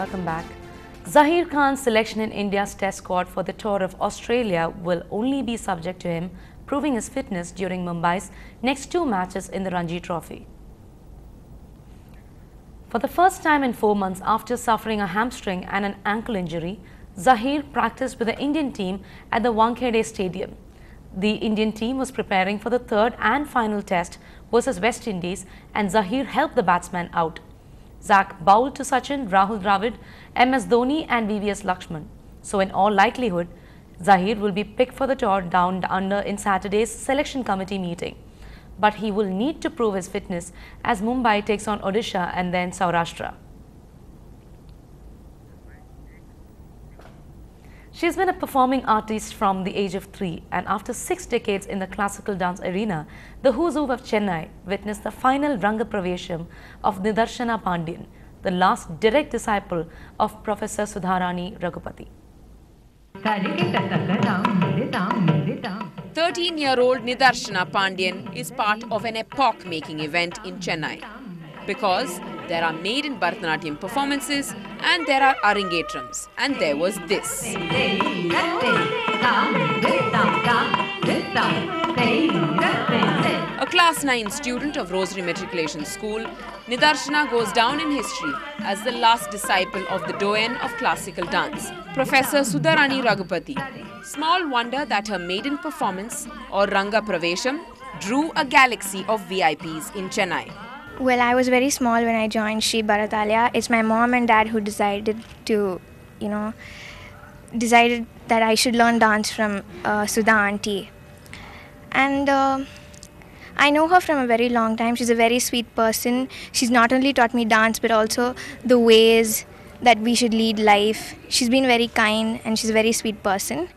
welcome back. Zaheer Khan's selection in India's test squad for the tour of Australia will only be subject to him proving his fitness during Mumbai's next 2 matches in the Ranji Trophy. For the first time in 4 months after suffering a hamstring and an ankle injury, Zaheer practiced with the Indian team at the Wankhede Stadium. The Indian team was preparing for the third and final test versus West Indies, and Zaheer helped the batsman out. Zach bowled to Sachin, Rahul Dravid, MS Dhoni and VVS Lakshman. So in all likelihood, Zaheer will be picked for the tour down under in Saturday's selection committee meeting. But he will need to prove his fitness as Mumbai takes on Odisha and then Saurashtra. She has been a performing artist from the age of 3, and after 6 decades in the classical dance arena, the who's who of Chennai witnessed the final Ranga Pravesham of Nidarshana Pandian, the last direct disciple of Professor Sudharani Raghupati. 13-year-old Nidarshana Pandian is part of an epoch-making event in Chennai because there are maiden Bharatanatyam performances and there are Arangetrams, and there was this. A class 9 student of Rosary Matriculation School, Nidarshana goes down in history as the last disciple of the doyen of classical dance, Professor Sudharani Raghupati. Small wonder that her maiden performance, or Ranga Pravesham, drew a galaxy of VIPs in Chennai. Well, I was very small when I joined Sri Bharatalaya. It's my mom and dad who decided that I should learn dance from Sudha auntie. And I know her from a very long time. She's a very sweet person. She's not only taught me dance, but also the ways that we should lead life. She's been very kind and she's a very sweet person.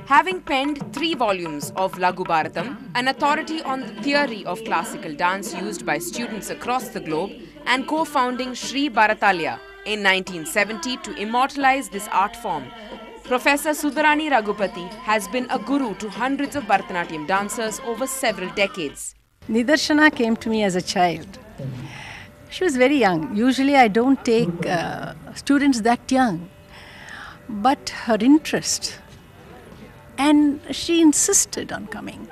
Having penned 3 volumes of Laghu Bharatam, an authority on the theory of classical dance used by students across the globe, and co-founding Sri Bharatalaya in 1970 to immortalize this art form, Professor Sudharani Raghupati has been a guru to hundreds of Bharatanatyam dancers over several decades. Nidarshana came to me as a child. She was very young. Usually I don't take students that young, but her interest, and she insisted on coming.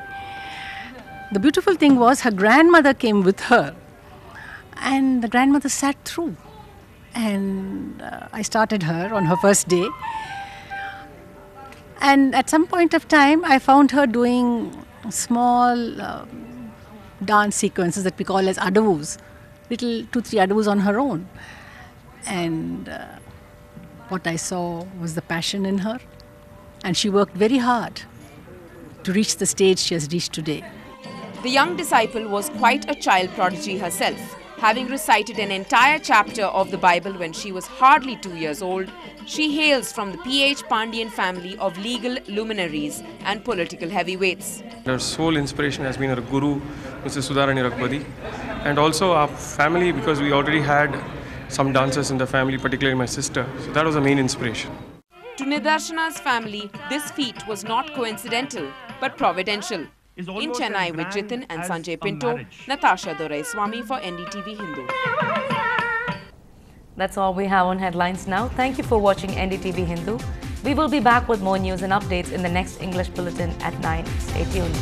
The beautiful thing was her grandmother came with her, and the grandmother sat through, and I started her on her first day. And at some point of time I found her doing small dance sequences that we call as adavus, little 2-3 adavus on her own. And what I saw was the passion in her. And she worked very hard to reach the stage she has reached today. The young disciple was quite a child prodigy herself. Having recited an entire chapter of the Bible when she was hardly 2 years old, she hails from the P.H. Pandian family of legal luminaries and political heavyweights. Her sole inspiration has been her guru, Mr. Sudharani Raghupati, and also our family, because we already had some dancers in the family, particularly my sister. So that was the main inspiration. To Nidarshana's family, this feat was not coincidental, but providential. In Chennai with Jitin and Sanjay Pinto, Natasha Doraiswamy for NDTV-Hindu. That's all we have on headlines now. Thank you for watching NDTV-Hindu. We will be back with more news and updates in the next English bulletin at 9. Stay tuned.